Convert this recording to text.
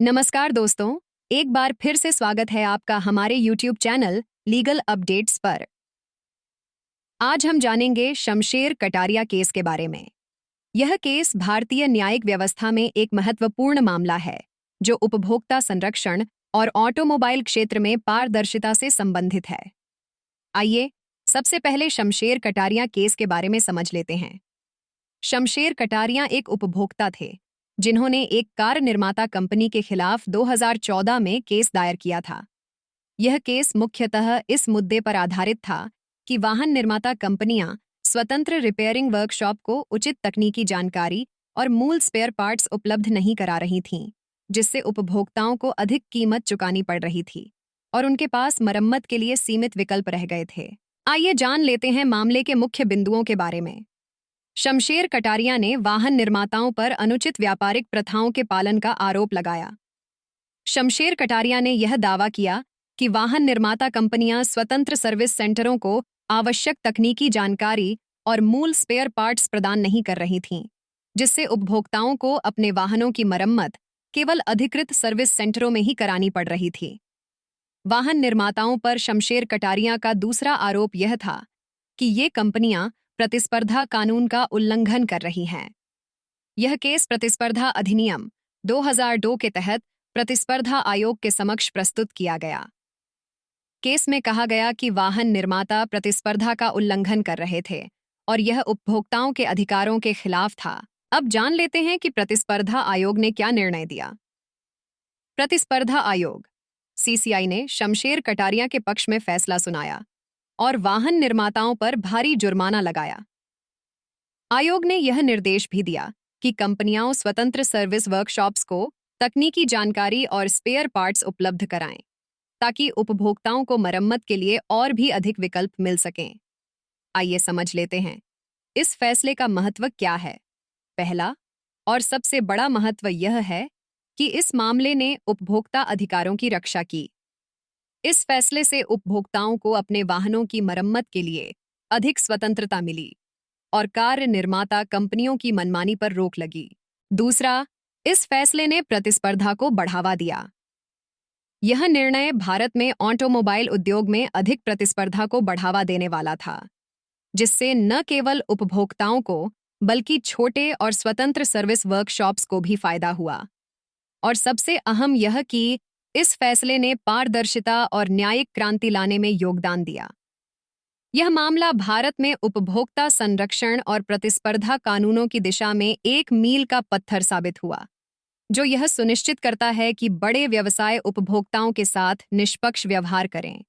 नमस्कार दोस्तों, एक बार फिर से स्वागत है आपका हमारे YouTube चैनल लीगल अपडेट्स पर। आज हम जानेंगे शमशेर कटारिया केस के बारे में। यह केस भारतीय न्यायिक व्यवस्था में एक महत्वपूर्ण मामला है, जो उपभोक्ता संरक्षण और ऑटोमोबाइल क्षेत्र में पारदर्शिता से संबंधित है। आइए, सबसे पहले शमशेर कटारिया केस के बारे में समझ लेते हैं। शमशेर कटारिया एक उपभोक्ता थे, जिन्होंने एक कार निर्माता कंपनी के खिलाफ 2014 में केस दायर किया था। यह केस मुख्यतः इस मुद्दे पर आधारित था कि वाहन निर्माता कंपनियां स्वतंत्र रिपेयरिंग वर्कशॉप को उचित तकनीकी जानकारी और मूल स्पेयर पार्ट्स उपलब्ध नहीं करा रही थीं, जिससे उपभोक्ताओं को अधिक कीमत चुकानी पड़ रही थी और उनके पास मरम्मत के लिए सीमित विकल्प रह गए थे। आइए जान लेते हैं मामले के मुख्य बिंदुओं के बारे में। शमशेर कटारिया ने वाहन निर्माताओं पर अनुचित व्यापारिक प्रथाओं के पालन का आरोप लगाया। शमशेर कटारिया ने यह दावा किया कि वाहन निर्माता कंपनियां स्वतंत्र सर्विस सेंटरों को आवश्यक तकनीकी जानकारी और मूल स्पेयर पार्ट्स प्रदान नहीं कर रही थीं, जिससे उपभोक्ताओं को अपने वाहनों की मरम्मत केवल अधिकृत सर्विस सेंटरों में ही करानी पड़ रही थी। वाहन निर्माताओं पर शमशेर कटारिया का दूसरा आरोप यह था कि ये कंपनियां प्रतिस्पर्धा कानून का उल्लंघन कर रही हैं। यह केस प्रतिस्पर्धा अधिनियम 2002 के तहत प्रतिस्पर्धा आयोग के समक्ष प्रस्तुत किया गया। केस में कहा गया कि वाहन निर्माता प्रतिस्पर्धा का उल्लंघन कर रहे थे और यह उपभोक्ताओं के अधिकारों के खिलाफ था। अब जान लेते हैं कि प्रतिस्पर्धा आयोग ने क्या निर्णय दिया। प्रतिस्पर्धा आयोग सीसीआई ने शमशेर कटारिया के पक्ष में फैसला सुनाया और वाहन निर्माताओं पर भारी जुर्माना लगाया। आयोग ने यह निर्देश भी दिया कि कंपनियां स्वतंत्र सर्विस वर्कशॉप्स को तकनीकी जानकारी और स्पेयर पार्ट्स उपलब्ध कराएं, ताकि उपभोक्ताओं को मरम्मत के लिए और भी अधिक विकल्प मिल सकें। आइए समझ लेते हैं, इस फैसले का महत्व क्या है। पहला और सबसे बड़ा महत्व यह है कि इस मामले ने उपभोक्ता अधिकारों की रक्षा की। इस फैसले से उपभोक्ताओं को अपने वाहनों की मरम्मत के लिए अधिक स्वतंत्रता मिली और कार निर्माता कंपनियों की मनमानी पर रोक लगी। दूसरा, इस फैसले ने प्रतिस्पर्धा को बढ़ावा दिया। यह निर्णय भारत में ऑटोमोबाइल उद्योग में अधिक प्रतिस्पर्धा को बढ़ावा देने वाला था, जिससे न केवल उपभोक्ताओं को बल्कि छोटे और स्वतंत्र सर्विस वर्कशॉप्स को भी फायदा हुआ। और सबसे अहम यह कि इस फैसले ने पारदर्शिता और न्यायिक क्रांति लाने में योगदान दिया। यह मामला भारत में उपभोक्ता संरक्षण और प्रतिस्पर्धा कानूनों की दिशा में एक मील का पत्थर साबित हुआ, जो यह सुनिश्चित करता है कि बड़े व्यवसाय उपभोक्ताओं के साथ निष्पक्ष व्यवहार करें।